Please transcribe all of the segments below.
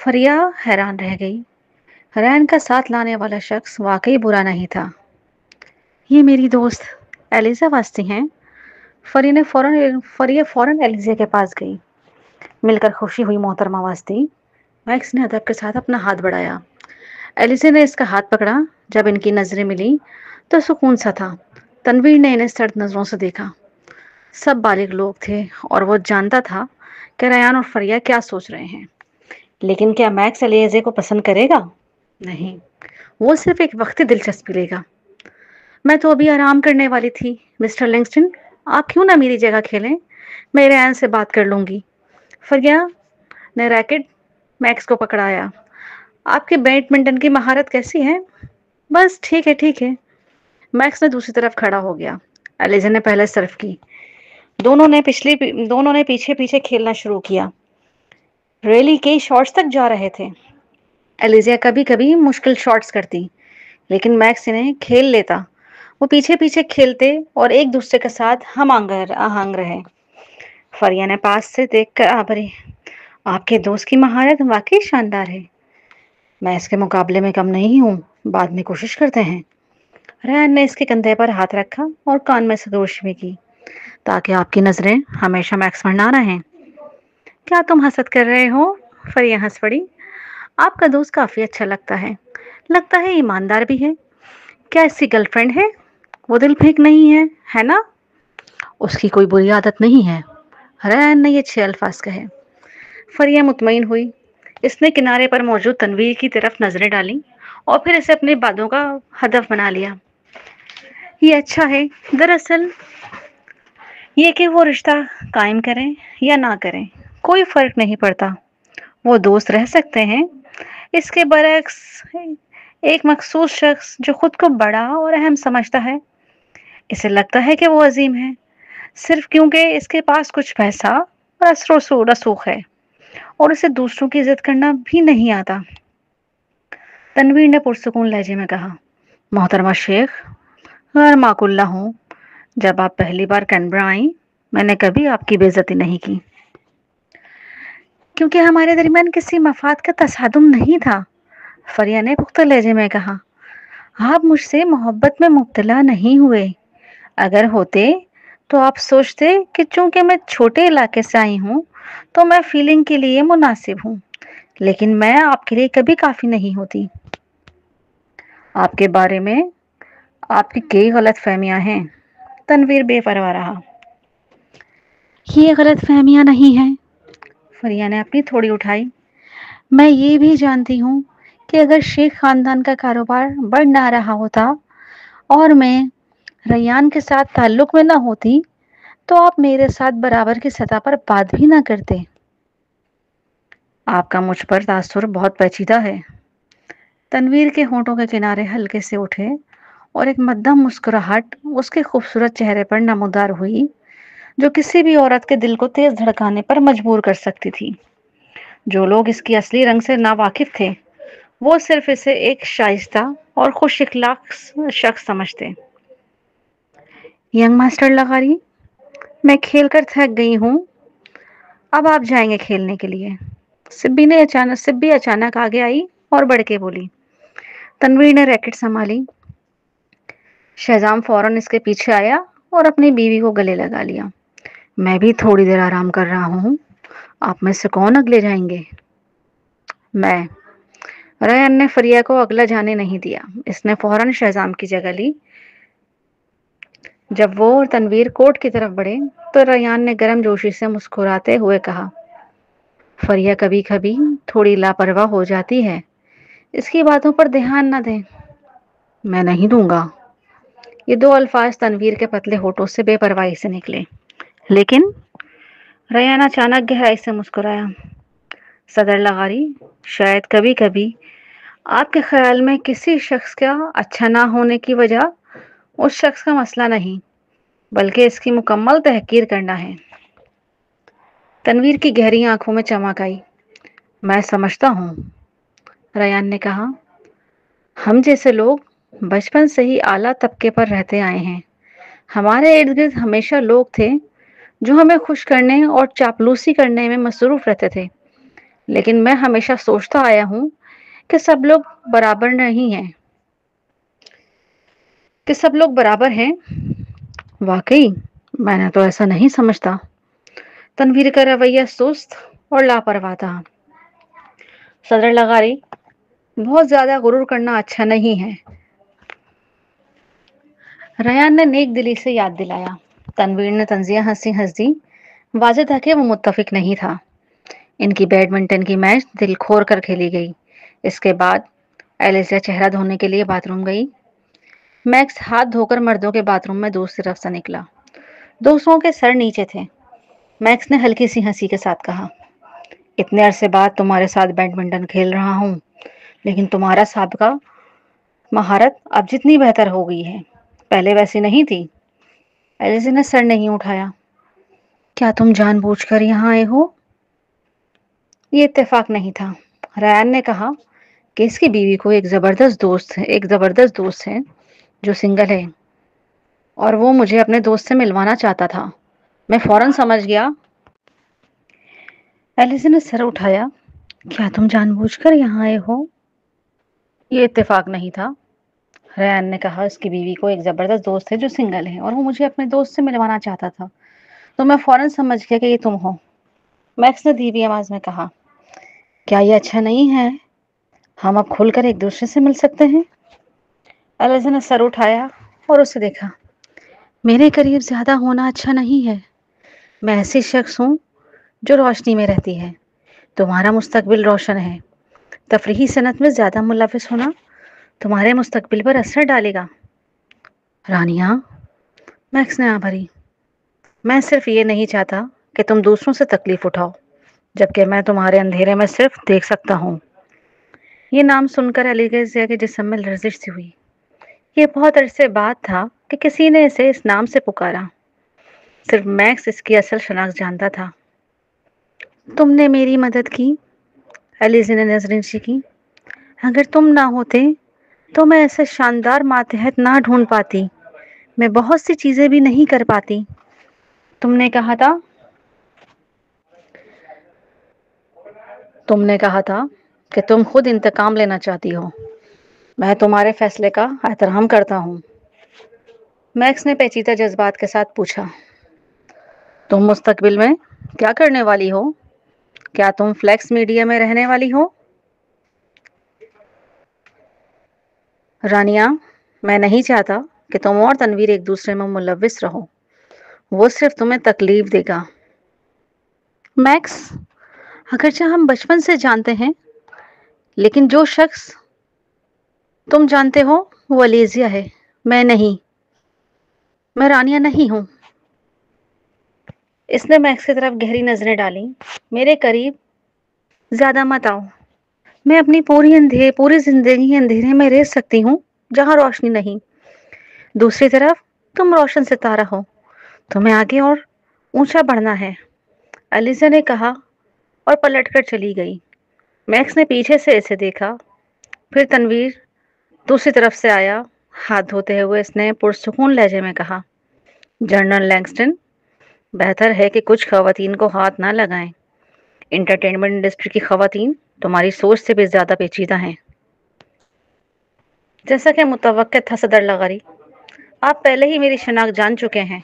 فریہ حیران رہ گئی۔ ریان کا ساتھ لانے والا شخص واقعی برا نہیں تھا۔ یہ میری دوست ایلیزا واسطے ہیں۔ فریہ فوراً ایلیزا کے پاس گئی۔ مل کر خوشی ہوئی محترمہ واسطی۔ میکس نے ادب کے ساتھ اپنا ہاتھ بڑھایا۔ ایلیزا نے اس کا ہاتھ پکڑا۔ جب ان کی نظریں ملی تو سکون سا تھا۔ تنویر نے انہیں سرد نظروں سے دیکھا۔ سب بالغ لوگ تھے اور وہ جانتا تھا کہ ریان اور فریہ کیا سوچ رہے ہیں، لیکن کیا میکس ایلیزا کو پسند کرے گا؟ نہیں، وہ صرف ایک وقتی دلچسپی لے گا۔ میں تو ابھی آرام کرنے والی تھی مسٹر لینگسٹن، آپ کیوں نہ میری جگہ کھیلیں؟ میں ریان سے بات کر لوں گی۔ فریہ نے ریکٹ میکس کو پکڑایا۔ آپ کے بیڈمنٹن کی مہارت کیسی ہے؟ بس ٹھیک ہے ٹھیک ہے۔ میکس نے دوسری طرف کھڑا ہو گیا۔ ایلیزا نے پہلے سرو کی۔ دونوں نے پیچھے پیچھے کھیلنا شروع کیا۔ ریلی کئی شاٹس تک جا رہے تھے۔ ایلیزا کبھی کبھی مشکل شاٹس کرتی، لیکن میکس انہیں کھیل لیتا۔ وہ پیچھے پیچھے کھیلتے اور ایک دوسرے کے ساتھ ہم آہنگ رہے۔ فریہ نے پاس سے دیکھ کر آبری، آپ کے دوست کی مہارت واقعی شاندار ہے۔ میں اس کے مقابلے میں کم نہیں ہوں، بعد میں کوشش کرتے ہیں۔ ریان نے اس کے کندھے پر ہاتھ رکھا اور کان میں سگوش بھی کی، تاکہ آپ کی نظریں ہمیشہ میکس پر نہ رہیں۔ کیا تم حسد کر رہے ہو؟ فریہ ہنس پڑی۔ آپ کا دوست کافی اچھا لگتا ہے ایماندار بھی ہے۔ کیا اس کی گرل فرینڈ ہے؟ وہ دل پھینک نہیں ہے نا؟ اس کی کوئی بری عادت نہیں ہے۔ ریان نے یہ 6 الفاظ کہے۔ فریہ مطمئن ہوئی۔ اس نے کنارے پر موجود تنویر کی طرف نظریں ڈالیں اور پھر اسے اپنی باتوں کا ہدف بنا لیا۔ یہ اچھا ہے۔ دراصل یہ کہ وہ رشتہ قائم کریں یا نہ کریں کوئی فرق نہیں پڑتا، وہ دوست رہ سکتے ہیں۔ اس کے برعکس ایک مخصوص شخص جو خود کو بڑا اور اہم سمجھتا ہے، اسے لگتا ہے کہ وہ عظیم ہے صرف کیونکہ اس کے پاس کچھ پیسہ اور اثر و رسوخ ہے، اور اسے دوسروں کی عزت کرنا بھی نہیں آتا۔ تنویر نے پرسکون لہجے میں کہا، محترمہ شیخ، غیر معقول نہ ہوں، جب آپ پہلی بار کینبرا آئیں میں نے کبھی آپ کی بے عزتی نہیں کی۔ کیونکہ ہمارے درمیان کسی مفاد کا تصادم نہیں تھا، فریہ نے پختہ لہجے میں کہا۔ آپ مجھ سے محبت میں مبتلا نہیں ہوئے، اگر ہوتے تو آپ سوچتے کہ چونکہ میں چھوٹے علاقے سے آئی ہوں تو میں فیلنگ کے لیے مناسب ہوں، لیکن میں آپ کے لیے کبھی کافی نہیں ہوتی۔ آپ کے بارے میں آپ کی کئی غلط فہمیاں ہیں۔ تنویر بے پرواہ رہا۔ یہ غلط فہمیاں نہیں ہیں، فریہ نے اپنی تھوڑی اٹھائی۔ میں یہ بھی جانتی ہوں کہ اگر شیخ خاندان کا کاروبار بڑھ نہ رہا ہوتا اور میں ریان کے ساتھ تعلق میں نہ ہوتی تو آپ میرے ساتھ برابر کی سطح پر بات بھی نہ کرتے۔ آپ کا مجھ پر تاثر بہت پیچیدہ ہے۔ تنویر کے ہونٹوں کے کنارے ہلکے سے اٹھے اور ایک مدھم مسکراہٹ اس کے خوبصورت چہرے پر نمودار ہوئی، جو کسی بھی عورت کے دل کو تیز دھڑکانے پر مجبور کر سکتی تھی۔ جو لوگ اس کی اصلی رنگ سے ناواقف تھے وہ صرف اسے ایک شائستہ اور خوش اخلاق شخص سمجھتے۔ ینگ ماسٹر لغاری، میں کھیل کر تھک گئی ہوں، اب آپ جائیں گے کھیلنے کے لیے۔ سبی اچانک آگے آئی اور بڑھ کے بولی۔ تنویر نے ریکٹ سنبھالی۔ شہزام فوراً اس کے پیچھے آیا اور اپنی بیوی کو گلے لگا لیا۔ میں بھی تھوڑی دیر آرام کر رہا ہوں، آپ میں سے کون اگلے جائیں گے؟ میں۔ ریان نے فریہ کو اگلا جانے نہیں دیا۔ اس نے فوراً شہزام کی جگہ لی۔ جب وہ اور تنویر کورٹ کی طرف بڑھے تو ریان نے گرم جوشی سے مسکراتے ہوئے کہا، فریہ کبھی کبھی تھوڑی لاپرواہ ہو جاتی ہے، اس کی باتوں پر دھیان نہ دیں۔ میں نہیں دوں گا۔ یہ 2 الفاظ تنویر کے پتلے ہونٹوں سے بے پرواہی سے نکلے، لیکن ریان اچانک گہرائی سے مسکرایا۔ صدر لغاری، شاید کبھی کبھی آپ کے خیال میں کسی شخص کا اچھا نہ ہونے کی وجہ اس شخص کا مسئلہ نہیں بلکہ اس کی مکمل تحقیر کرنا ہے۔ تنویر کی گہری آنکھوں میں چمک آئی۔ میں سمجھتا ہوں، ریان نے کہا، ہم جیسے لوگ بچپن سے ہی اعلیٰ طبقے پر رہتے آئے ہیں۔ ہمارے ارد گرد ہمیشہ لوگ تھے جو ہمیں خوش کرنے اور چاپلوسی کرنے میں مصروف رہتے تھے، لیکن میں ہمیشہ سوچتا آیا ہوں کہ سب لوگ برابر نہیں ہیں، کہ سب لوگ برابر ہیں۔ واقعی میں نے تو ایسا نہیں سمجھتا۔ تنویر کا رویہ سست اور لاپرواہ تھا۔ صدر لغاری، بہت زیادہ غرور کرنا اچھا نہیں ہے، ریان نے نیک دلی سے یاد دلایا۔ تنویر نے طنزیہ ہنسی ہنس دی۔ واضح تھا کہ وہ متفق نہیں تھا۔ ان کی بیڈمنٹن کی میچ دل کھول کر کھیلی گئی۔ اس کے بعد ایلیسیا چہرہ دھونے کے لیے باتھ روم گئی۔ میکس ہاتھ دھو کر مردوں کے باتھ روم میں دوسری طرف سے نکلا۔ دوسروں کے سر نیچے تھے۔ میکس نے ہلکی سی ہنسی کے ساتھ کہا، اتنے عرصے بعد تمہارے ساتھ بیڈمنٹن کھیل رہا ہوں، لیکن تمہارا سابقہ مہارت اب جتنی بہتر ہو گئی ہے، پہلے ویسی نہیں تھی۔ ایلیسی نے سر نہیں اٹھایا۔ کیا تم جان بوجھ کر یہاں آئے ہو؟ یہ اتفاق نہیں تھا۔ ریان نے کہا کہ اس کی بیوی کو ایک زبردست دوست ہے جو سنگل ہے، اور وہ مجھے اپنے دوست سے ملوانا چاہتا تھا۔ میں فوراً سمجھ گیا۔ ایلیسی نے سر اٹھایا۔ کیا تم جان بوجھ کر یہاں آئے ہو؟ یہ اتفاق نہیں تھا۔ ریان نے کہا اس کی بیوی کو ایک زبردست دوست ہے جو سنگل ہے، اور وہ مجھے اپنے دوست سے ملوانا چاہتا تھا، تو میں فوراً سمجھ گیا کہ یہ تم ہو۔ میکس نے دھیمی آواز میں کہا، کیا یہ اچھا نہیں ہے؟ ہم اب کھل کر ایک دوسرے سے مل سکتے ہیں؟ ایلیسی نے سر اٹھایا اور اسے دیکھا۔ میرے قریب زیادہ ہونا اچھا نہیں ہے۔ میں ایسی شخص ہوں جو روشنی میں رہتی ہے۔ تمہارا مستقبل روشن ہے۔ تفریحی صنعت میں زیادہ ملوث ہونا تمہارے مستقبل پر اثر ڈالے گا۔ رانیہ، میکس نے بھری، میں صرف یہ نہیں چاہتا کہ تم دوسروں سے تکلیف اٹھاؤ، جبکہ میں تمہارے اندھیرے میں صرف دیکھ سکتا ہوں۔ یہ نام سن کر ایلیسیا کے جسم میں لرزش سی ہوئی۔ یہ بہت عرصے بعد تھا کہ کسی نے اسے اس نام سے پکارا۔ صرف میکس اس کی اصل شناخت جانتا تھا۔ تم نے میری مدد کی، ایلیسی نے نظریں نیچی کی۔ اگر تم نہ ہوتے تو میں ایسے شاندار ماتحت نہ ڈھونڈ پاتی، میں بہت سی چیزیں بھی نہیں کر پاتی۔ تم نے کہا تھا کہ تم خود انتقام لینا چاہتی ہو۔ میں تمہارے فیصلے کا احترام کرتا ہوں۔ میکس نے پیچیدہ جذبات کے ساتھ پوچھا، تم مستقبل میں کیا کرنے والی ہو؟ کیا تم فلیکس میڈیا میں رہنے والی ہو؟ رانیہ، میں نہیں چاہتا کہ تم اور تنویر ایک دوسرے میں ملوث رہو۔ وہ صرف تمہیں تکلیف دے گا۔ میکس، اگرچہ ہم بچپن سے جانتے ہیں، لیکن جو شخص تم جانتے ہو وہ ایلیسیا ہے، میں نہیں۔ میں رانیہ نہیں ہوں۔ اس نے میکس کی طرف گہری نظریں ڈالی۔ میرے قریب زیادہ مت آؤ۔ میں اپنی پوری زندگی اندھیرے میں رہ سکتی ہوں جہاں روشنی نہیں۔ دوسری طرف تم روشن ستارہ ہو، تمہیں آگے اور اونچا بڑھنا ہے، ایلیسیا نے کہا اور پلٹ کر چلی گئی۔ میکس نے پیچھے سے اسے دیکھا، پھر تنویر دوسری طرف سے آیا۔ ہاتھ دھوتے ہوئے اس نے پرسکون لہجے میں کہا، جنرل لینگسٹن، بہتر ہے کہ کچھ خواتین کو ہاتھ نہ لگائیں۔ انٹرٹینمنٹ انڈسٹری کی خواتین تمہاری سوچ سے بھی زیادہ پیچیدہ ہیں۔ جیسا کہ متوقع تھا صدر لغاری، آپ پہلے ہی میری شناخت جان چکے ہیں۔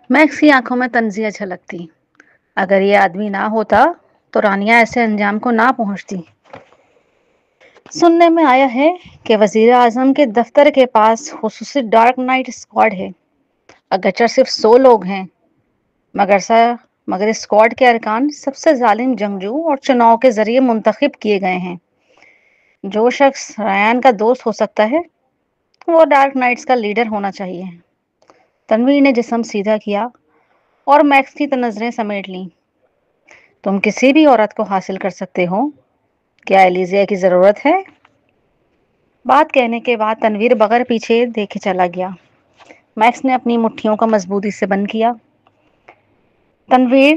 میکس کی آنکھوں میں طنزیہ جھلکتی۔ اگر یہ آدمی نہ ہوتا تو رانیہ ایسے انجام کو نہ پہنچتی۔ سننے میں آیا ہے کہ وزیر اعظم کے دفتر کے پاس خصوصی ڈارک نائٹ اسکواڈ ہے۔ اگرچہ صرف 100 لوگ ہیں، مگر اسکواڈ کے ارکان سب سے ظالم جنگجو اور چناؤ کے ذریعے منتخب کیے گئے ہیں۔ جو شخص ریان کا دوست ہو سکتا ہے وہ ڈارک نائٹس کا لیڈر ہونا چاہیے۔ تنویر نے جسم سیدھا کیا اور میکس کی نظریں سمیٹ لیں۔ تم کسی بھی عورت کو حاصل کر سکتے ہو، کیا ایلیسیا کی ضرورت ہے؟ بات کہنے کے بعد تنویر بغیر پیچھے دیکھے چلا گیا۔ میکس نے اپنی مٹھیوں کا مضبوطی سے بند کیا۔ تنویر،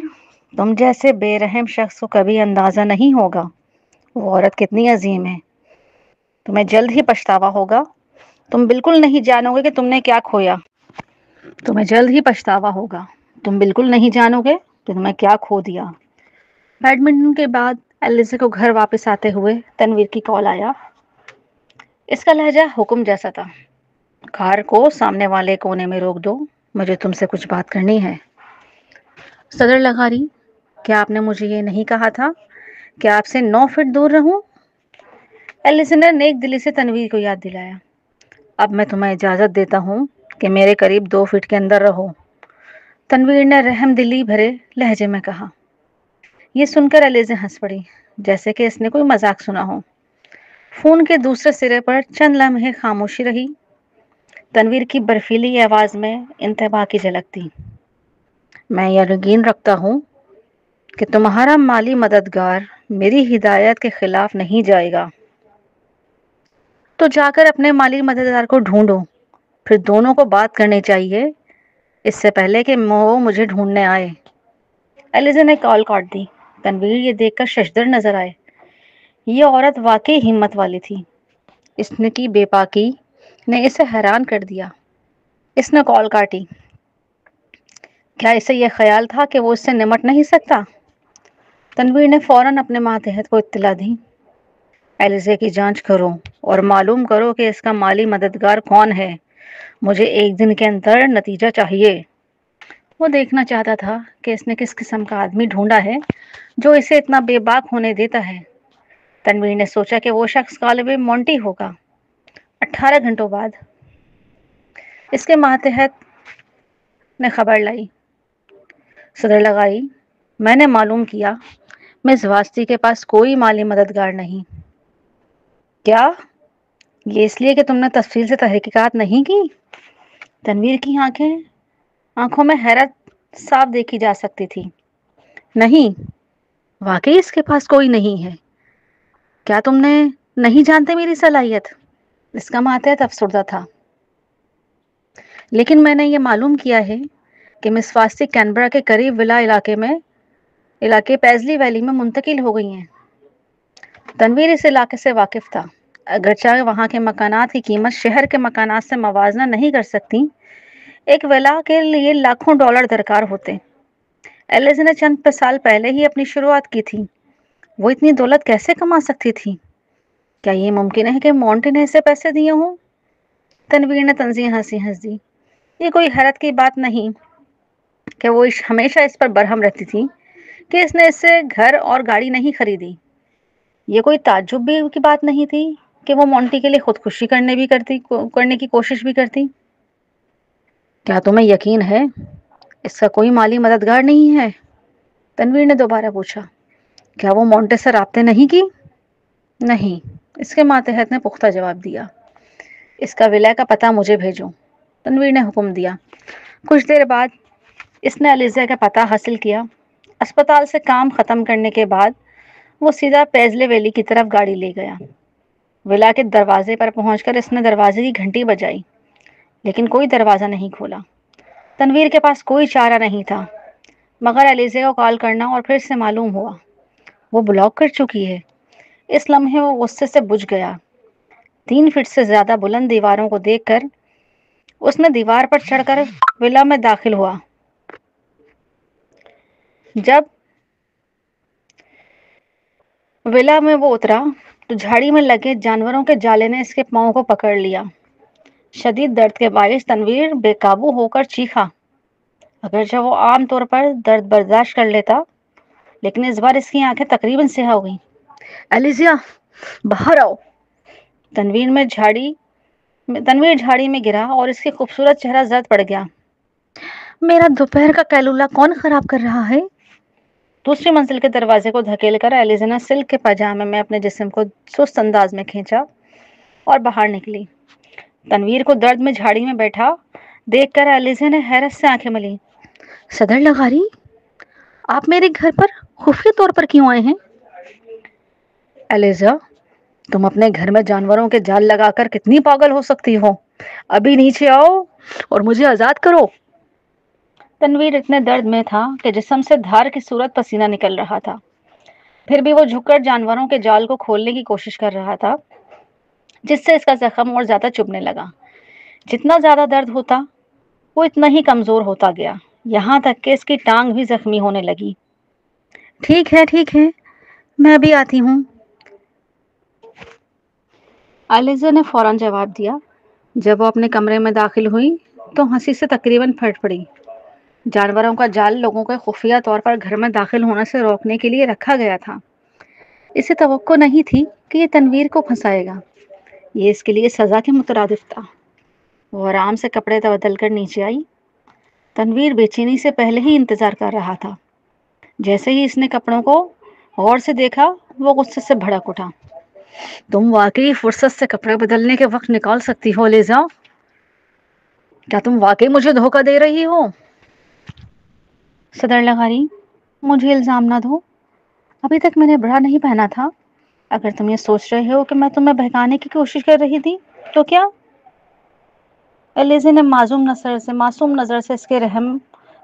تم جیسے بے رحم شخص کو کبھی اندازہ نہیں ہوگا وہ عورت کتنی عظیم ہے۔ تمہیں جلد ہی پچھتاوا ہوگا۔ تم بالکل نہیں جانو گے کہ تم نے کیا کھویا۔ تمہیں جلد ہی پچھتاوا ہوگا۔ تم بالکل نہیں جانو گے کہ تمہیں کیا کھو دیا۔ بیڈمنٹن کے بعد ایلیزا کو گھر واپس آتے ہوئے تنویر کی کال آیا۔ اس کا لہجہ حکم جیسا تھا۔ کار کو سامنے والے کونے میں روک دو، مجھے تم سے کچھ بات کرنی ہے۔ صدر لغاری، کیا آپ نے مجھے یہ نہیں کہا تھا کہ آپ سے 9 فٹ دور رہوں؟ ایلیزا نے نیک دلی سے تنویر کو یاد دلایا۔ اب میں تمہیں اجازت دیتا ہوں کہ میرے قریب 2 فٹ کے اندر رہو، تنویر نے رحم دلی بھرے لہجے میں کہا۔ یہ سن کر ایلیزا ہنس پڑی، جیسے کہ اس نے کوئی مذاق سنا ہو۔ فون کے دوسرے سرے پر چند لمحے خاموشی رہی۔ تنویر کی برفیلی آواز میں انتباہ کی جھلک تھی۔ میں یہ یقین رکھتا ہوں کہ تمہارا مالی مددگار میری ہدایت کے خلاف نہیں جائے گا، تو جا کر اپنے مالی مددگار کو ڈھونڈو، پھر دونوں کو بات کرنی چاہیے اس سے پہلے کہ وہ مجھے ڈھونڈنے آئے۔ ایلیزا نے کال کاٹ دی۔ تنویر یہ دیکھ کر ششدر نظر آئے۔ یہ عورت واقعی ہمت والی تھی۔ اس نے کی بے باکی نے اسے حیران کر دیا۔ اس نے کال کاٹی۔ کیا اسے یہ خیال تھا کہ وہ اس سے نمٹ نہیں سکتا؟ تنویر نے فوراً اپنے ماتحت کو اطلاع دی۔ ایلیزا کی جانچ کرو اور معلوم کرو کہ اس کا مالی مددگار کون ہے۔ مجھے 1 دن کے اندر نتیجہ چاہیے۔ وہ دیکھنا چاہتا تھا کہ اس نے کس قسم کا آدمی ڈھونڈا ہے جو اسے اتنا بے باک ہونے دیتا ہے۔ تنویر نے سوچا کہ وہ شخص غالب مونٹی ہوگا۔ 18 گھنٹوں بعد اس کے ماتحت نے خبر لائی۔ صدر لغاری، میں نے معلوم کیا مس واسطی کے پاس کوئی مالی مددگار نہیں۔ کیا؟ یہ اس لیے کہ تم نے تفصیل سے تحقیقات نہیں کی؟ تنویر کی آنکھوں میں حیرت صاف دیکھی جا سکتی تھی۔ نہیں، واقعی اس کے پاس کوئی نہیں ہے۔ کیا تم نے نہیں جانتے میری صلاحیت؟ اس کا ماتحت افسردہ تھا۔ لیکن میں نے یہ معلوم کیا ہے کہ مس واسطی کینبرا کے قریب ولا علاقے پیزلی ویلی میں منتقل ہو گئی ہیں۔ تنویر اس علاقے سے واقف تھا، اگرچہ وہاں کے مکانات کی قیمت شہر کے مکانات سے موازنہ نہیں کر سکتی۔ ایک ولا کے لیے لاکھوں ڈالر درکار ہوتے۔ ایلیزا نے چند سال پہلے ہی اپنی شروعات کی تھی۔ وہ اتنی دولت کیسے کما سکتی تھی؟ کیا یہ ممکن ہے کہ مونٹی نے اسے پیسے دیے ہوں؟ تنویر نے تنزیہ ہنس دی۔ یہ کوئی حیرت کی بات نہیں کہ وہ ہمیشہ اس پر برہم رہتی تھی کہ اس نے اس سے گھر اور گاڑی نہیں خریدی۔ یہ کوئی تعجب بھی کی بات نہیں تھی کہ وہ مونٹی کے لیے خودکشی کرنے کی کوشش بھی کرتی۔ کیا تمہیں یقین ہے اس کا کوئی مالی مددگار نہیں ہے؟ تنویر نے دوبارہ پوچھا۔ کیا وہ مونٹے سے رابطے نہیں کی؟ نہیں، اس کے ماتحت نے پختہ جواب دیا۔ اس کا ولے کا پتہ مجھے بھیجو، تنویر نے حکم دیا۔ کچھ دیر بعد اس نے ایلیزا کا پتہ حاصل کیا۔ اسپتال سے کام ختم کرنے کے بعد وہ سیدھا پیزلے ویلی کی طرف گاڑی لے گیا۔ ولا کے دروازے پر پہنچ کر اس نے دروازے کی گھنٹی بجائی، لیکن کوئی دروازہ نہیں کھولا۔ تنویر کے پاس کوئی چارہ نہیں تھا مگر ایلیزا کو کال کرنا، اور پھر سے معلوم ہوا وہ بلاک کر چکی ہے۔ اس لمحے وہ غصے سے بجھ گیا۔ 3 فٹ سے زیادہ بلند دیواروں کو دیکھ کر اس نے دیوار پر چڑھ کر ولا میں داخل ہوا۔ جب ولا میں وہ اترا تو جھاڑی میں لگے جانوروں کے جالے نے اس کے پاؤں کو پکڑ لیا۔ شدید درد کے باعث تنویر بے قابو ہو کر چیخا۔ اگرچہ وہ عام طور پر درد برداشت کر لیتا، لیکن اس بار اس کی آنکھیں تقریباً سیاہ ہو گئیں۔ ایلیزا، باہر آؤ! تنویر جھاڑی میں گرا اور اس کی خوبصورت چہرہ زرد پڑ گیا۔ میرا دوپہر کا قیلولہ کون خراب کر رہا ہے؟ دوسری منزل کے دروازے کو دھکیل کر ایلیزا نے سلک کے پاجامے میں اپنے جسم کو سست انداز میں کھینچا اور باہر نکلی۔ تنویر کو درد میں جھاڑی میں بیٹھا دیکھ کر ایلیزا نے حیرت سے آنکھیں ملی۔ صدر لغاری، آپ میرے گھر پر خفیہ طور پر کیوں آئے ہیں؟ ایلیزا، تم اپنے گھر میں جانوروں کے جال لگا کر کتنی پاگل ہو سکتی ہو؟ ابھی نیچے آؤ اور مجھے آزاد کرو۔ تنویر اتنے درد میں تھا کہ جسم سے دھار کی صورت پسینہ نکل رہا تھا، پھر بھی وہ جھک کر جانوروں کے جال کو کھولنے کی کوشش کر رہا تھا، جس سے اس کا زخم اور زیادہ چبھنے لگا۔ جتنا زیادہ درد ہوتا وہ اتنا ہی کمزور ہوتا گیا، یہاں تک کہ اس کی ٹانگ بھی زخمی ہونے لگی۔ ٹھیک ہے، میں ابھی آتی ہوں، علیزہ نے فوراً جواب دیا۔ جب وہ اپنے کمرے میں داخل ہوئی تو ہنسی سے تقریباً پھٹ پڑی۔ جانوروں کا جال لوگوں کے خفیہ طور پر گھر میں داخل ہونے سے روکنے کے لیے رکھا گیا تھا۔ اسے توقع نہیں تھی کہ یہ تنویر کو پھنسائے گا۔ یہ اس کے لیے سزا کے مترادف تھا۔ وہ آرام سے کپڑے بدل کر نیچے آئی۔ تنویر بے چینی سے پہلے ہی انتظار کر رہا تھا۔ جیسے ہی اس نے کپڑوں کو غور سے دیکھا وہ غصے سے بھڑک اٹھا۔ تم واقعی فرصت سے کپڑے بدلنے کے وقت نکال سکتی ہو لیزا؟ کیا تم واقعی مجھے دھوکہ دے رہی ہو؟ صدر لغاری، مجھے الزام نہ دو، ابھی تک میں نے برا نہیں پہنا تھا۔ اگر تم یہ سوچ رہے ہو کہ میں تمہیں بہکانے کی کوشش کر رہی تھی تو کیا؟ ایلیزی نے معصوم نظر سے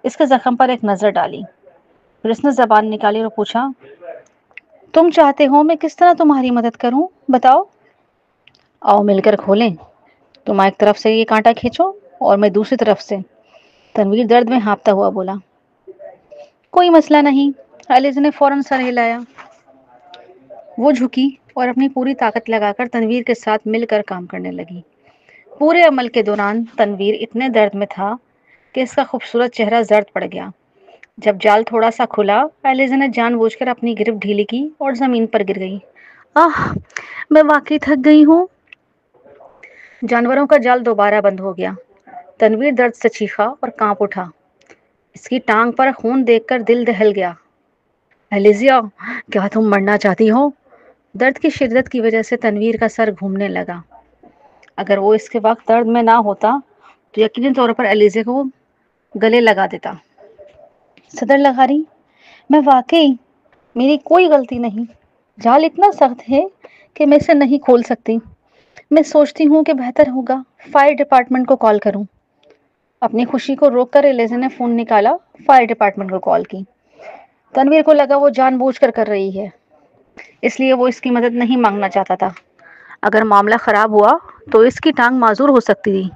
اس کے زخم پر ایک نظر ڈالی، پھر اس نے زبان نکالی اور پوچھا، تم چاہتے ہو میں کس طرح تمہاری مدد کروں؟ بتاؤ۔ آؤ مل کر کھولیں، تم ایک طرف سے یہ کانٹا کھینچو اور میں دوسری طرف سے، تنویر درد میں ہانپتا ہوا بولا۔ کوئی مسئلہ نہیں، ایلیزی نے فوراً سر ہلایا۔ وہ جھکی اور اپنی پوری طاقت لگا کر تنویر کے ساتھ مل کر کام کرنے لگی۔ پورے عمل کے دوران تنویر اتنے درد میں تھا کہ اس کا خوبصورت چہرہ زرد پڑ گیا۔ جب جال تھوڑا سا کھلا، ایلیزا نے جان بوجھ کر اپنی گرفت ڈھیلی کی اور زمین پر گر گئی۔ میں واقعی تھک گئی ہوں۔ جانوروں کا جال دوبارہ بند ہو گیا۔ تنویر درد سے چیخا اور کانپ اٹھا۔ اس کی ٹانگ پر خون دیکھ کر دل دہل گیا۔ ایلیزیا، کیا تم مرنا چاہتی ہو؟ درد کی شدت کی وجہ سے تنویر کا سر گھومنے لگا۔ اگر وہ اس کے وقت درد میں نہ ہوتا تو یقینی طور پر ایلیزے کو گلے لگا دیتا۔ صدر لغاری، میں واقعی، میری کوئی غلطی نہیں۔ جال اتنا سخت ہے کہ میں اسے نہیں کھول سکتی۔ میں سوچتی ہوں کہ بہتر ہوگا فائر ڈپارٹمنٹ کو کال کروں۔ اپنی خوشی کو روک کر ایلیزا نے فون نکالا، فائر ڈپارٹمنٹ کو کال کی۔ تنویر کو لگا وہ جان بوجھ کر رہی ہے، اس لیے وہ اس کی مدد نہیں مانگنا چاہتا تھا۔ اگر معاملہ خراب ہوا تو اس کی ٹانگ معذور ہو سکتی تھی۔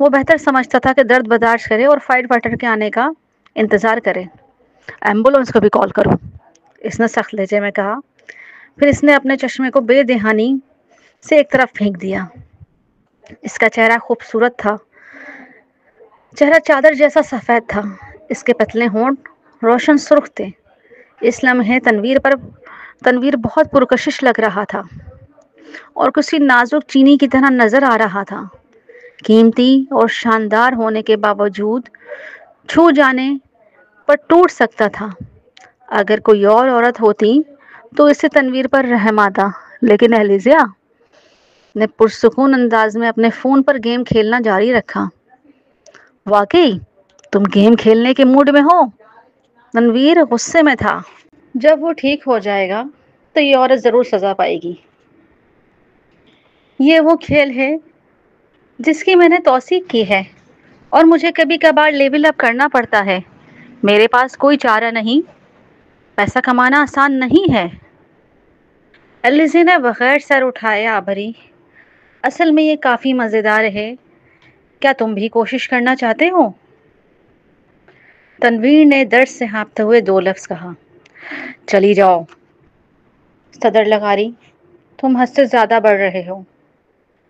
وہ بہتر سمجھتا تھا کہ درد برداشت کرے اور فائر فائٹر کے آنے کا انتظار کرے۔ ایمبولینس کو بھی کال کرو، اس نے سخت لہجے میں کہا۔ پھر اس نے اپنے چشمے کو بے دہانی سے ایک طرف پھینک دیا۔ اس کا چہرہ خوبصورت تھا، چہرہ چادر جیسا سفید تھا۔ اس کے پتلے ہونٹ روشن سرخ تھے۔ اس لمحے تنویر بہت پرکشش لگ رہا تھا اور کسی نازک چینی کی طرح نظر آ رہا تھا۔ قیمتی اور شاندار ہونے کے باوجود چھو جانے پر ٹوٹ سکتا تھا۔ اگر کوئی اور عورت ہوتی تو اسے تنویر پر رحم آتا، لیکن ایلیزیا نے پرسکون انداز میں اپنے فون پر گیم کھیلنا جاری رکھا۔ واقعی تم گیم کھیلنے کے موڈ میں ہو؟ تنویر غصے میں تھا۔ جب وہ ٹھیک ہو جائے گا تو یہ عورت ضرور سزا پائے گی۔ یہ وہ کھیل ہے جس کی میں نے توثیق کی ہے اور مجھے کبھی کبھار لیول اپ کرنا پڑتا ہے۔ میرے پاس کوئی چارہ نہیں۔ پیسہ کمانا آسان نہیں ہے۔ ایلیزی نے بغیر سر اٹھائے آبری، اصل میں یہ کافی مزیدار ہے، کیا تم بھی کوشش کرنا چاہتے ہو؟ تنویر نے درد سے ہانپتے ہوئے دو لفظ کہا۔ چلی جاؤ۔ صدر لغاری، تم حد سے زیادہ بڑھ رہے ہو۔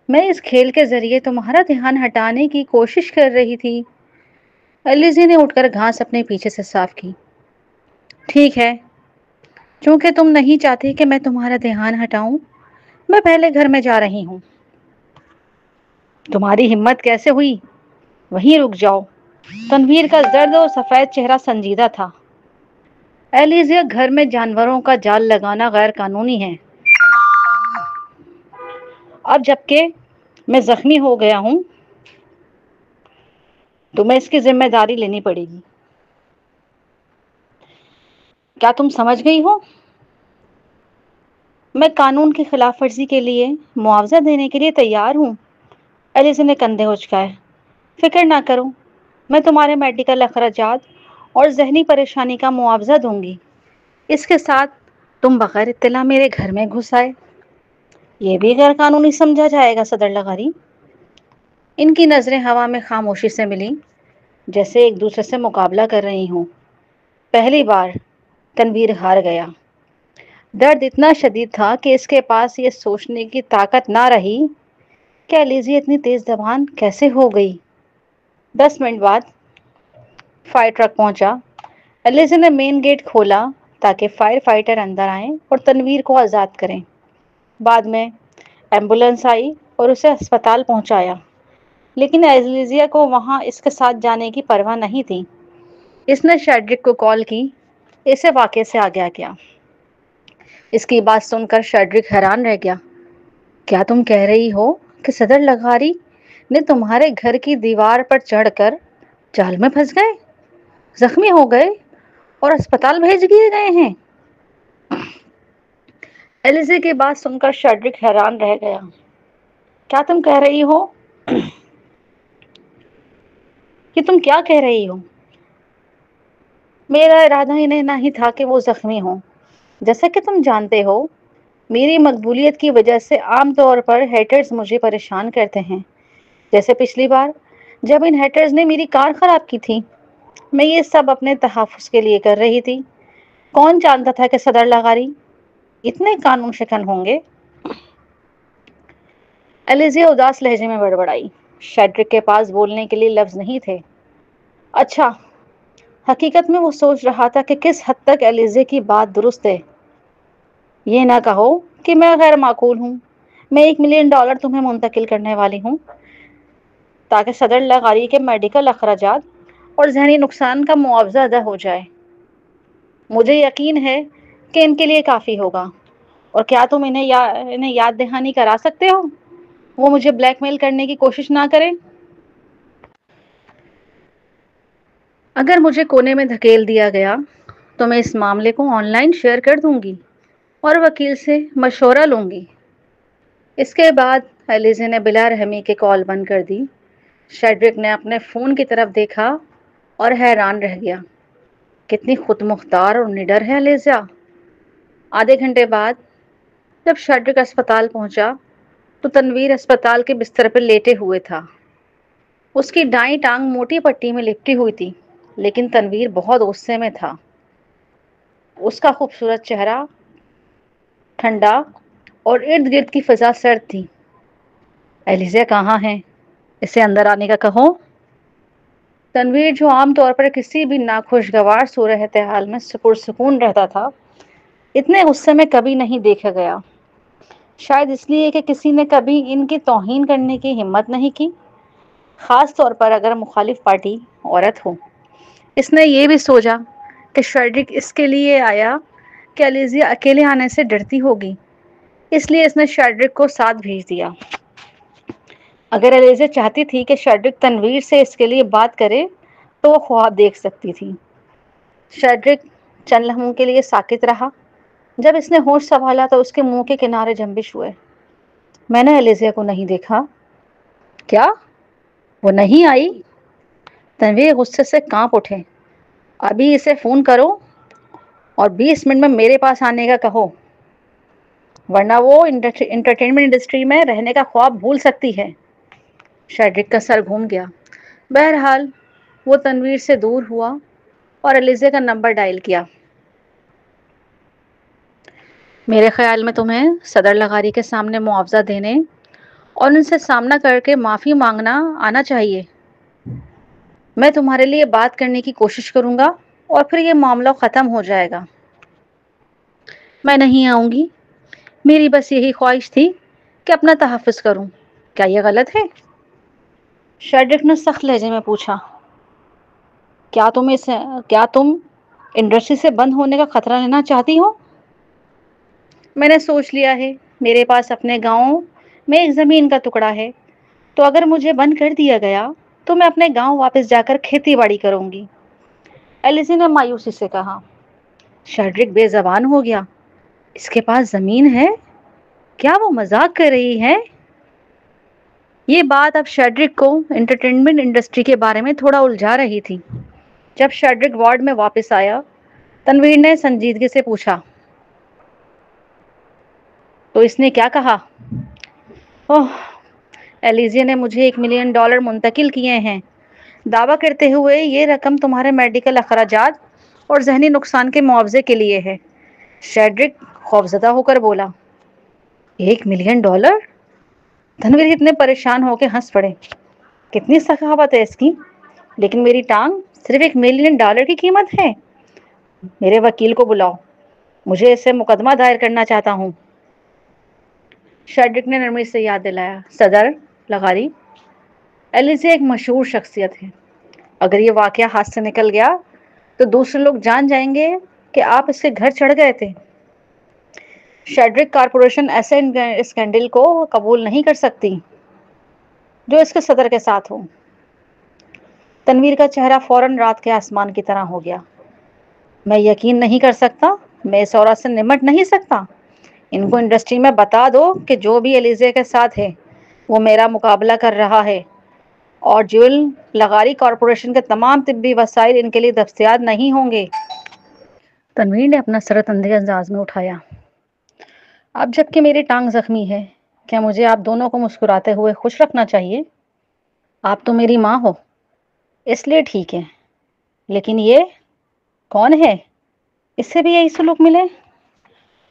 میں اس کھیل کے ذریعے تمہارا دھیان ہٹانے کی کوشش کر رہی تھی۔ ایلیزی نے اٹھ کر گھاس اپنے پیچھے سے صاف کی۔ ٹھیک ہے، چونکہ تم نہیں چاہتی کہ میں تمہارا دھیان ہٹاؤں، میں پہلے گھر میں جا رہی ہوں۔ تمہاری ہمت کیسے ہوئی؟ وہیں رک جاؤ۔ تنویر کا زرد اور سفید چہرہ سنجیدہ تھا۔ ایلیزیا، گھر میں جانوروں کا جال لگانا غیر قانونی ہے۔ اب جبکہ میں زخمی ہو گیا ہوں تمہیں اس کی ذمہ داری لینی پڑے گی۔ کیا تم سمجھ گئی ہو؟ میں قانون کی خلاف ورزی کے لیے معاوضہ دینے کے لیے تیار ہوں۔ ایلیزا نے کندھے اچکائے۔ فکر نہ کرو، میں تمہارے میڈیکل اخراجات اور ذہنی پریشانی کا معاوضہ دوں گی۔ اس کے ساتھ تم بغیر اطلاع میرے گھر میں گھس آئے، یہ بھی غیر قانونی سمجھا جائے گا۔ صدر لغاری، ان کی نظریں ہوا میں خاموشی سے ملیں، جیسے ایک دوسرے سے مقابلہ کر رہی ہوں۔ پہلی بار تنویر ہار گیا۔ درد اتنا شدید تھا کہ اس کے پاس یہ سوچنے کی طاقت نہ رہی کہ ایلیزی اتنی تیز زبان کیسے ہو گئی۔ 10 منٹ بعد فائر ٹرک پہنچا۔ ایلیزی نے مین گیٹ کھولا تاکہ فائر فائٹر اندر آئیں اور تنویر کو آزاد کریں۔ بعد میں ایمبولینس آئی اور اسے ہسپتال پہنچایا، لیکن ایلیزیا کو وہاں اس کے ساتھ جانے کی پرواہ نہیں تھی۔ اس نے شیڈرک کو کال کی، اسے واقعے سے آگاہ کیا۔ اس کی بات سن کر شیڈرک حیران رہ گیا۔ کیا تم کہہ رہی ہو کہ صدر لغاری نے تمہارے گھر کی دیوار پر چڑھ کر جال میں پھنس گئے، زخمی ہو گئے اور اسپتال بھیج دیے گئے ہیں؟ ایلیزی کی بات سن کر شیڈرک حیران رہ گیا۔ کیا تم کہہ رہی ہو؟ کہ تم کیا کہہ رہی ہو؟ میرا ارادہ انہیں نہیں تھا کہ وہ زخمی ہوں۔ جیسا کہ تم جانتے ہو، میری مقبولیت کی وجہ سے عام طور پر ہیٹرز مجھے پریشان کرتے ہیں، جیسے پچھلی بار جب ان ہیٹرز نے میری کار خراب کی تھی۔ میں یہ سب اپنے تحفظ کے لیے کر رہی تھی۔ کون جانتا تھا کہ صدر لغاری اتنے قانون شکن ہوں گے؟ ایلیزیا اداس لہجے میں بڑبڑائی۔ شیڈرک کے پاس بولنے کے لیے لفظ نہیں تھے۔ اچھا، حقیقت میں وہ سوچ رہا تھا کہ کس حد تک ایلیزیا کی بات درست ہے۔ یہ نہ کہو کہ میں غیر معقول ہوں۔ میں $1 ملین تمہیں منتقل کرنے والی ہوں تاکہ صدر لغاری کے میڈیکل اخراجات اور ذہنی نقصان کا معاوضہ ادا ہو جائے۔ مجھے یقین ہے کہ ان کے لیے کافی ہوگا۔ اور کیا تم انہیں یاد دہانی کرا سکتے ہو وہ مجھے بلیک میل کرنے کی کوشش نہ کریں؟ اگر مجھے کونے میں دھکیل دیا گیا تو میں اس معاملے کو آن لائن شیئر کر دوں گی اور وکیل سے مشورہ لوں گی۔ اس کے بعد ایلیزی نے بلا رحمی کے کال بند کر دی۔ شیڈرک نے اپنے فون کی طرف دیکھا اور حیران رہ گیا۔ کتنی خود مختار اور نڈر ہے ایلیزیا۔ آدھے گھنٹے بعد جب شیڈرک اسپتال پہنچا تو تنویر اسپتال کے بستر پر لیٹے ہوئے تھا۔ اس کی دائیں ٹانگ موٹی پٹی میں لپٹی ہوئی تھی، لیکن تنویر بہت غصے میں تھا۔ اس کا خوبصورت چہرہ ٹھنڈا اور ارد گرد کی فضا سرد تھی۔ ایلیزیا کہاں ہے؟ اسے اندر آنے کا کہو۔ تنویر جو عام طور پر کسی بھی ناخوشگوار صورتحال میں پرسکون رہتا تھا، اتنے غصے میں کبھی نہیں دیکھا گیا۔ شاید اس لیے کہ کسی نے کبھی ان کی توہین کرنے کی ہمت نہیں کی، خاص طور پر اگر مخالف پارٹی عورت ہو۔ اس نے یہ بھی سوچا کہ شیڈرک اس کے لیے آیا کہ ایلیزیا اکیلے آنے سے ڈرتی ہوگی، اس لیے اس نے شیڈرک کو ساتھ بھیج دیا۔ اگر ایلیزیا چاہتی تھی کہ شیڈرک تنویر سے اس کے لیے بات کرے تو وہ خواب دیکھ سکتی تھی۔ شیڈرک چند لمحوں کے لیے ساکت رہا۔ جب اس نے ہوش سنبھالا تو اس کے منہ کے کنارے جنبش ہوئے۔ میں نے ایلیزیا کو نہیں دیکھا۔ کیا وہ نہیں آئی؟ تنویر غصے سے کانپ اٹھے۔ ابھی اسے فون کرو اور 20 منٹ میں میرے پاس آنے کا کہو، ورنہ وہ انٹرٹینمنٹ انڈسٹری میں رہنے کا خواب بھول سکتی ہے۔ شیڈرک کا سر گھوم گیا۔ بہرحال وہ تنویر سے دور ہوا اور ایلیزیا کا نمبر ڈائل کیا۔ میرے خیال میں تمہیں صدر لغاری کے سامنے معاوضہ دینے اور ان سے سامنا کر کے معافی مانگنا آنا چاہیے۔ میں تمہارے لیے بات کرنے کی کوشش کروں گا اور پھر یہ معاملہ ختم ہو جائے گا۔ میں نہیں آؤں گی۔ میری بس یہی خواہش تھی کہ اپنا تحفظ کروں۔ کیا یہ غلط ہے؟ شیڈرک نے سخت لہجے میں پوچھا۔ کیا تم انڈسٹری سے بند ہونے کا خطرہ لینا چاہتی ہو؟ میں نے سوچ لیا ہے، میرے پاس اپنے گاؤں میں ایک زمین کا ٹکڑا ہے، تو اگر مجھے بند کر دیا گیا تو میں اپنے گاؤں واپس جا کر کھیتی باڑی کروں گی، ایلیزی نے مایوسی سے کہا۔ شیڈرک بے زبان ہو گیا۔ اس کے پاس زمین ہے؟ کیا وہ مذاق کر رہی ہے؟ یہ بات اب شیڈرک کو انٹرٹینمنٹ انڈسٹری کے بارے میں تھوڑا الجھا رہی تھی۔ جب شیڈرک وارڈ میں واپس آیا، تنویر نے سنجیدگی سے پوچھا، تو اس نے کیا کہا؟ اوہ، ایلیزیا نے مجھے $1 ملین منتقل کیے ہیں، دعویٰ کرتے ہوئے یہ رقم تمہارے میڈیکل اخراجات اور ذہنی نقصان کے معاوضے کے لیے ہے۔ شیڈرک خوفزدہ ہو کر بولا۔ $1 ملین؟ تنویر اتنے پریشان ہو کے ہنس پڑے۔ کتنی سخاوت ہے اس کی! لیکن میری ٹانگ صرف $1 ملین کی قیمت ہے۔ میرے وکیل کو بلاؤ، مجھے اس سے مقدمہ دائر کرنا چاہتا ہوں۔ شیڈرک نے نرمی سے یاد دلایا، صدر لغاری، ایلیزے ایک مشہور شخصیت ہے۔ اگر یہ واقعہ ہاتھ سے نکل گیا تو دوسرے لوگ جان جائیں گے کہ آپ اس کے گھر چڑھ گئے تھے۔ شیڈرک کارپوریشن ایسے اسکینڈل کو قبول نہیں کر سکتی جو اس کے صدر کے ساتھ ہو۔ تنویر کا چہرہ فوراً رات کے آسمان کی طرح ہو گیا۔ میں یقین نہیں کر سکتا، میں اس عورت سے نمٹ نہیں سکتا۔ ان کو انڈسٹری میں بتا دو کہ جو بھی ایلیزے کے ساتھ ہے وہ میرا مقابلہ کر رہا ہے، اور جیول لغاری کارپوریشن کے تمام طبی وسائل ان کے لیے دستیاب نہیں ہوں گے۔ تنویر نے اپنا سر تندے انداز میں اٹھایا۔ اب جب کہ میری ٹانگ زخمی ہے، کیا مجھے آپ دونوں کو مسکراتے ہوئے خوش رکھنا چاہیے؟ آپ تو میری ماں ہو، اس لیے ٹھیک ہے، لیکن یہ کون ہے؟ اس سے بھی یہی سلوک ملے؟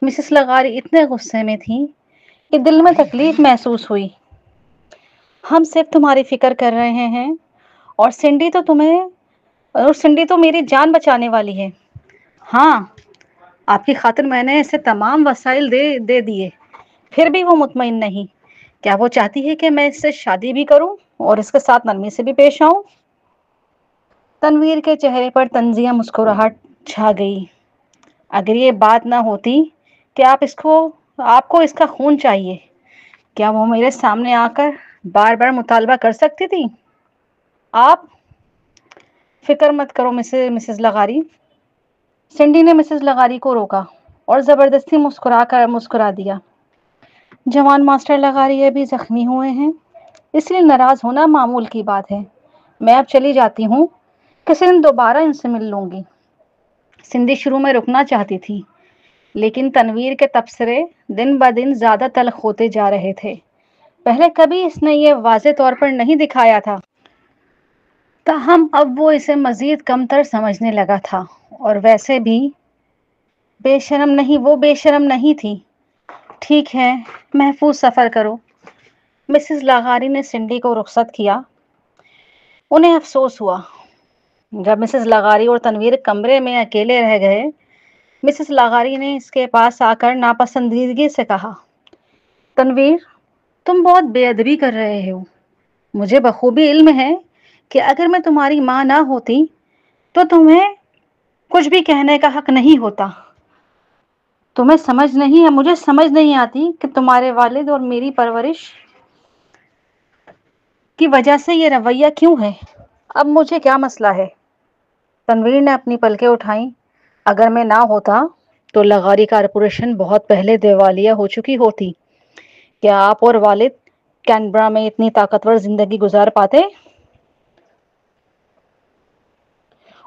مسز لغاری اتنے غصے میں تھی کہ دل میں تکلیف محسوس ہوئی۔ ہم صرف تمہاری فکر کر رہے ہیں، اور سنڈی تو میری جان بچانے والی ہے۔ ہاں، آپ کی خاطر میں نے اسے تمام وسائل دے دیے، پھر بھی وہ مطمئن نہیں۔ کیا وہ چاہتی ہے کہ میں اس سے شادی بھی کروں اور اس کے ساتھ نرمی سے بھی پیش آؤں؟ تنویر کے چہرے پر طنزیہ مسکراہٹ چھا گئی۔ اگر یہ بات نہ ہوتی کہ آپ کو اس کا خون چاہیے، کیا وہ میرے سامنے آ کر بار بار مطالبہ کر سکتی تھی؟ آپ فکر مت کرو مسز لغاری۔ سنڈی نے مسز لغاری کو روکا اور زبردستی مسکرا دیا۔ جوان ماسٹر لغاری ابھی زخمی ہوئے ہیں، اس لیے ناراض ہونا معمول کی بات ہے۔ میں اب چلی جاتی ہوں، کسی دن دوبارہ ان سے مل لوں گی۔ سنڈی شروع میں رکنا چاہتی تھی، لیکن تنویر کے تبصرے دن بدن زیادہ تلخ ہوتے جا رہے تھے۔ پہلے کبھی اس نے یہ واضح طور پر نہیں دکھایا تھا، تاہم اب وہ اسے مزید کمتر سمجھنے لگا تھا، اور ویسے بھی بے شرم نہیں تھی۔ ٹھیک ہے، محفوظ سفر کرو۔ مسز لاغاری نے سنڈی کو رخصت کیا۔ انہیں افسوس ہوا۔ جب مسز لاغاری اور تنویر کمرے میں اکیلے رہ گئے، مسز لاغاری نے اس کے پاس آ کر ناپسندیدگی سے کہا، تنویر، تم بہت بے ادبی کر رہے ہو۔ مجھے بخوبی علم ہے کہ اگر میں تمہاری ماں نہ ہوتی تو تمہیں کچھ بھی کہنے کا حق نہیں ہوتا۔ مجھے سمجھ نہیں آتی کہ تمہارے والد اور میری پرورش کی وجہ سے یہ رویہ کیوں ہے۔ اب مجھے کیا مسئلہ ہے؟ تنویر نے اپنی پلکیں اٹھائیں۔ اگر میں نہ ہوتا تو لغاری کارپوریشن بہت پہلے دیوالیہ ہو چکی ہوتی۔ کیا آپ اور والد کینبرا میں اتنی طاقتور زندگی گزار پاتے؟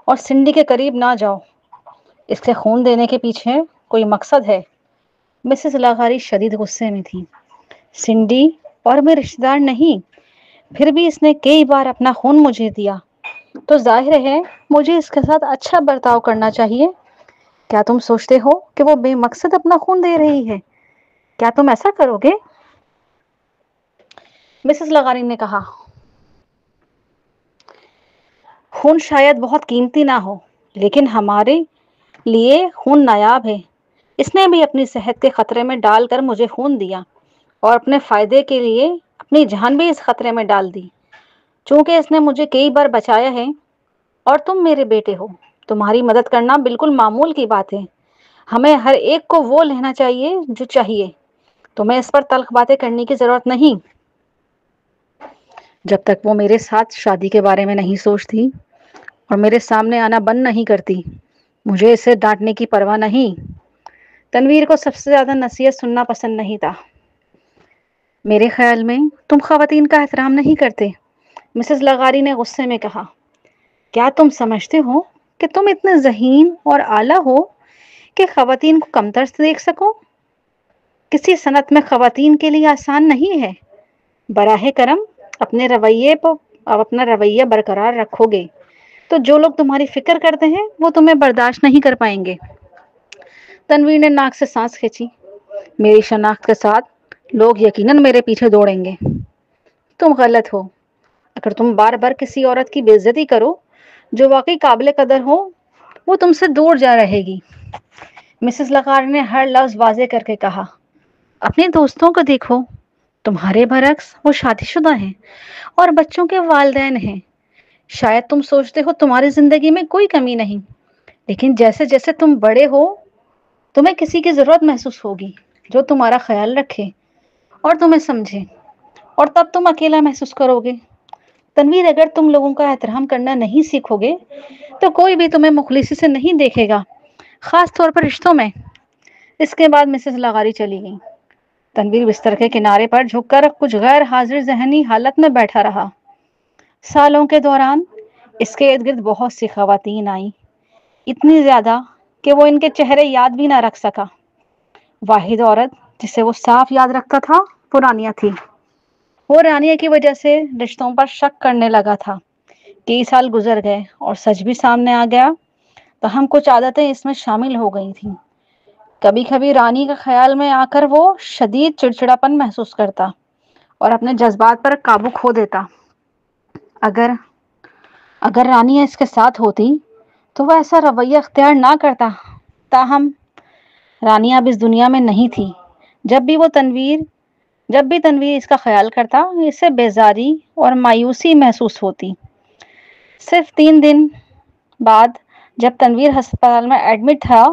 اور سنڈی کے قریب نہ جاؤ، اس کے خون دینے کے پیچھے کوئی مقصد ہے۔ مسز لاغاری شدید غصے میں تھی۔ سنڈی اور میں رشتہ دار نہیں، پھر بھی اس نے کئی بار اپنا خون مجھے دیا، تو ظاہر ہے مجھے اس کے ساتھ اچھا برتاؤ کرنا چاہیے۔ کیا تم سوچتے ہو کہ وہ بے مقصد اپنا خون دے رہی ہے؟ کیا تم ایسا کرو گے؟ مسز لغاری نے کہا، خون شاید بہت قیمتی نہ ہو، لیکن ہمارے لیے خون نایاب ہے۔ اس نے بھی اپنی صحت کے خطرے میں ڈال کر مجھے خون دیا، اور اپنے فائدے کے لیے اپنی جان بھی اس خطرے میں ڈال دی۔ چونکہ اس نے مجھے کئی بار بچایا ہے، اور تم میرے بیٹے ہو، تمہاری مدد کرنا بالکل معمول کی بات ہے۔ ہمیں ہر ایک کو وہ لینا چاہیے جو چاہیے۔ تمہیں اس پر تلخ باتیں کرنے کی ضرورت نہیں۔ جب تک وہ میرے ساتھ شادی کے بارے میں نہیں سوچتی اور میرے سامنے آنا بند نہیں کرتی، مجھے اسے ڈانٹنے کی پرواہ نہیں۔ تنویر کو سب سے زیادہ نصیحت سننا پسند نہیں تھا۔ میرے خیال میں تم خواتین کا احترام نہیں کرتے، مسز لغاری نے غصے میں کہا۔ کیا تم سمجھتے ہو کہ تم اتنے ذہین اور اعلیٰ ہو کہ خواتین کو کمتر سے دیکھ سکو؟ کسی صنعت میں خواتین کے لیے آسان نہیں ہے۔ براہ کرم اپنا رویہ برقرار رکھو گے تو جو لوگ تمہاری فکر کرتے ہیں وہ تمہیں برداشت نہیں کر پائیں گے۔ تنویر نے ناک سے سانس کھینچی۔ میری شناخت کے ساتھ لوگ یقیناً میرے پیچھے دوڑیں گے۔ تم غلط ہو۔ اگر تم بار بار کسی عورت کی بے عزتی کرو جو واقعی قابل قدر ہو، وہ تم سے دور جا رہے گی۔ مسز لغار نے ہر لفظ واضح کر کے کہا۔ اپنے دوستوں کو دیکھو، تمہارے برعکس وہ شادی شدہ ہیں اور بچوں کے والدین ہیں۔ شاید تم سوچتے ہو تمہاری زندگی میں کوئی کمی نہیں، لیکن جیسے جیسے تم بڑے ہو تمہیں کسی کی ضرورت محسوس ہوگی جو تمہارا خیال رکھے اور تمہیں سمجھے، اور تب تم اکیلا محسوس کرو گے۔ تنویر، اگر تم لوگوں کا احترام کرنا نہیں سیکھو گے تو کوئی بھی تمہیں مخلصی سے نہیں دیکھے گا، خاص طور پر رشتوں میں۔ اس کے بعد مسز لغاری چلی گئی۔ تنویر بستر کے کنارے پر جھک کر کچھ غیر حاضر ذہنی حالت میں بیٹھا رہا۔ سالوں کے دوران اس کے ارد گرد بہت سی خواتین آئیں، اتنی زیادہ کہ وہ ان کے چہرے یاد بھی نہ رکھ سکا۔ واحد عورت جسے وہ صاف یاد رکھتا تھا وہ رانیہ تھی۔ وہ رانیہ کی وجہ سے رشتوں پر شک کرنے لگا تھا۔ کئی سال گزر گئے اور سچ بھی سامنے آ گیا، تو ہم کچھ عادتیں اس میں شامل ہو گئی تھیں۔ کبھی کبھی رانی کا خیال میں آ کر وہ شدید چڑچڑاپن محسوس کرتا اور اپنے جذبات پر قابو کھو دیتا۔ اگر رانیہ اس کے ساتھ ہوتی تو وہ ایسا رویہ اختیار نہ کرتا۔ تاہم رانیہ اب اس دنیا میں نہیں تھی۔ جب بھی تنویر اس کا خیال کرتا اسے بیزاری اور مایوسی محسوس ہوتی۔ صرف 3 دن بعد جب تنویر ہسپتال میں ایڈمٹ تھا،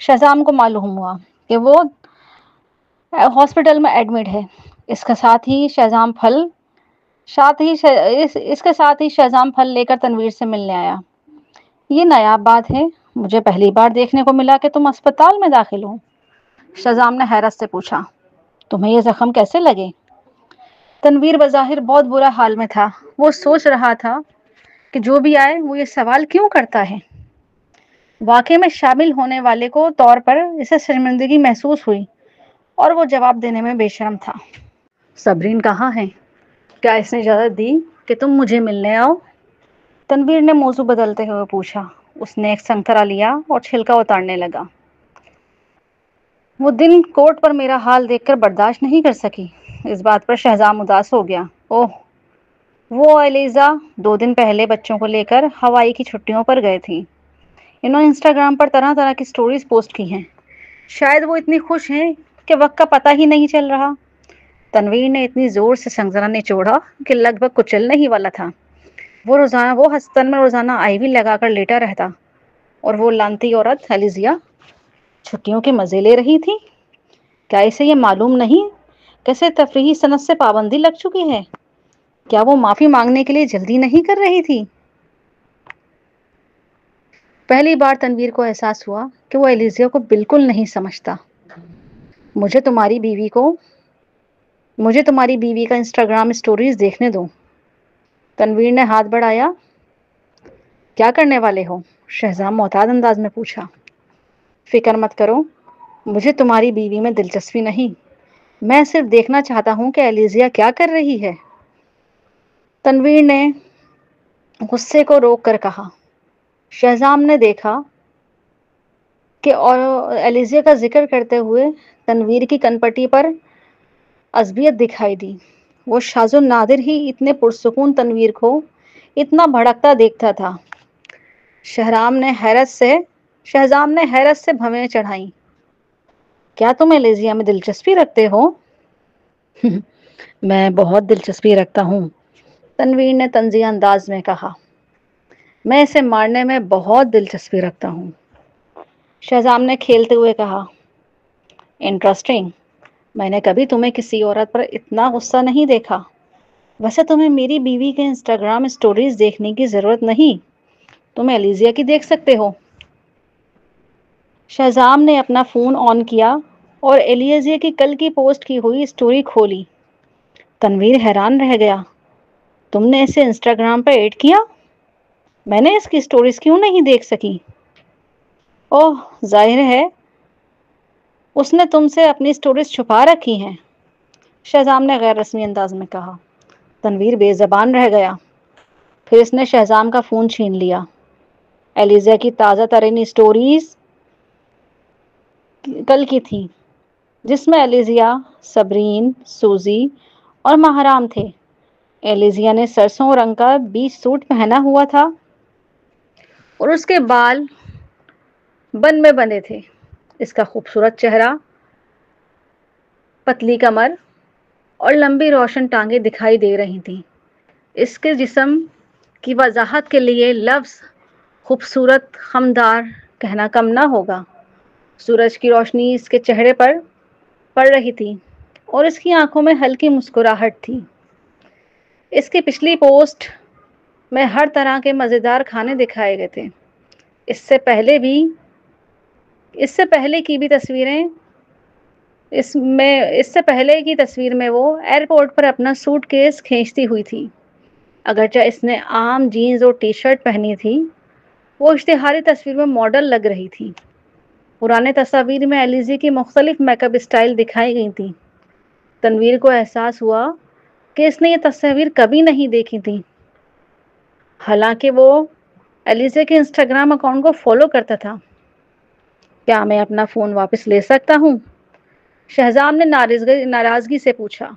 شہزام کو معلوم ہوا کہ وہ ہاسپٹل میں ایڈمٹ ہے۔ اس کے ساتھ ہی شہزام پھل لے کر تنویر سے ملنے آیا۔ یہ نایاب بات ہے، مجھے پہلی بار دیکھنے کو ملا کہ تم اسپتال میں داخل ہو۔ شہزام نے حیرت سے پوچھا۔ تمہیں یہ زخم کیسے لگے؟ تنویر بظاہر بہت برا حال میں تھا۔ وہ سوچ رہا تھا کہ جو بھی آئے وہ یہ سوال کیوں کرتا ہے۔ واقعے میں شامل ہونے والے کو طور پر اسے شرمندگی محسوس ہوئی اور وہ جواب دینے میں بے شرم تھا۔ صبرین کہاں ہے؟ کیا اس نے اجازت دی کہ تم مجھے ملنے آؤ؟ تنویر نے موضوع بدلتے ہوئے پوچھا۔ اس نے ایک سنگترا لیا اور چھلکا اتارنے لگا۔ وہ دن کورٹ پر میرا حال دیکھ کر برداشت نہیں کر سکی۔ اس بات پر شہزام اداس ہو گیا۔ اوہ، وہ ایلیزا 2 دن پہلے بچوں کو لے کر ہوائی کی چھٹیوں پر گئے تھی۔ انہوں نے انسٹاگرام پر طرح طرح کی سٹوریز پوسٹ کی ہیں۔ شاید وہ اتنی خوش ہیں کہ وقت کا پتہ ہی نہیں چل رہا۔ تنویر نے اتنی زور سے سنگترا نچوڑا کہ لگ بھگ کچلنے ہی والا تھا۔ وہ ہسپتال میں روزانہ آئی وی لگا کر لیٹا رہتا، اور وہ لانتی عورت ایلیزیا چھٹیوں کے مزے لے رہی تھی۔ کیا اسے یہ معلوم نہیں کہ اسے تفریحی صنعت سے پابندی لگ چکی ہے؟ کیا وہ معافی مانگنے کے لیے جلدی نہیں کر رہی تھی؟ پہلی بار تنویر کو احساس ہوا کہ وہ ایلیزیا کو بالکل نہیں سمجھتا۔ مجھے تمہاری بیوی کا انسٹاگرام سٹوریز دیکھنے دو۔ تنویر نے ہاتھ بڑھایا۔ کیا کرنے والے ہو؟ شہزام محتاط انداز میں پوچھا۔ فکر مت کرو، مجھے تمہاری بیوی میں دلچسپی نہیں، میں صرف دیکھنا چاہتا ہوں کہ ایلیزیا کیا کر رہی ہے۔ تنویر نے غصے کو روک کر کہا۔ شہزام نے دیکھا کہ ایلیزیا کا ذکر کرتے ہوئے تنویر کی کنپٹی پر عصبیت دکھائی دی۔ وہ شاذ و نادر ہی اتنے پرسکون تنویر کو اتنا بھڑکتا دیکھتا تھا۔ شہزام نے حیرت سے بھویں چڑھائیں۔ کیا تم ایلیزیا میں دلچسپی رکھتے ہو؟ میں بہت دلچسپی رکھتا ہوں، تنویر نے طنزیہ انداز میں کہا۔ میں اسے مارنے میں بہت دلچسپی رکھتا ہوں، شہزام نے کھیلتے ہوئے کہا۔ انٹرسٹنگ، میں نے کبھی تمہیں کسی عورت پر اتنا غصہ نہیں دیکھا۔ ویسے تمہیں میری بیوی کے انسٹاگرام سٹوریز دیکھنے کی ضرورت نہیں، تم ایلیزیا کی دیکھ سکتے ہو۔ شہزام نے اپنا فون آن کیا اور ایلیزیا کی کل کی پوسٹ کی ہوئی سٹوری کھولی۔ تنویر حیران رہ گیا۔ تم نے اسے انسٹاگرام پر ایڈ کیا؟ میں نے اس کی سٹوریز کیوں نہیں دیکھ سکی؟ اوہ، ظاہر ہے اس نے تم سے اپنی سٹوریز چھپا رکھی ہیں، شہزام نے غیر رسمی انداز میں کہا۔ تنویر بے زبان رہ گیا۔ پھر اس نے شہزام کا فون چھین لیا۔ ایلیزا کی تازہ ترین اسٹوریز کل کی تھی، جس میں ایلیزیا، صبرین، سوزی اور مہرام تھے۔ ایلیزیا نے سرسوں رنگ کا بیچ سوٹ پہنا ہوا تھا اور اس کے بال بن میں بندھے تھے۔ اس کا خوبصورت چہرہ، پتلی کمر اور لمبی روشن ٹانگیں دکھائی دے رہی تھیں۔ اس کے جسم کی وضاحت کے لیے لفظ خوبصورت خمدار کہنا کم نہ ہوگا۔ سورج کی روشنی اس کے چہرے پر پڑ رہی تھی اور اس کی آنکھوں میں ہلکی مسکراہٹ تھی۔ اس کی پچھلی پوسٹ میں ہر طرح کے مزیدار کھانے دکھائے گئے تھے۔ اس سے پہلے کی تصویر میں وہ ایئرپورٹ پر اپنا سوٹ کیس کھینچتی ہوئی تھی۔ اگرچہ اس نے عام جینز اور ٹی شرٹ پہنی تھی، وہ اشتہاری تصویر میں ماڈل لگ رہی تھی۔ پرانے تصاویر میں ایلیزی کی مختلف میک اپ اسٹائل دکھائی گئی تھی۔ تنویر کو احساس ہوا کہ اس نے یہ تصاویر کبھی نہیں دیکھی تھی، حالانکہ وہ ایلیزا کے انسٹاگرام اکاؤنٹ کو فالو کرتا تھا۔ کیا میں اپنا فون واپس لے سکتا ہوں؟ شہزام نے ناراضگی سے پوچھا۔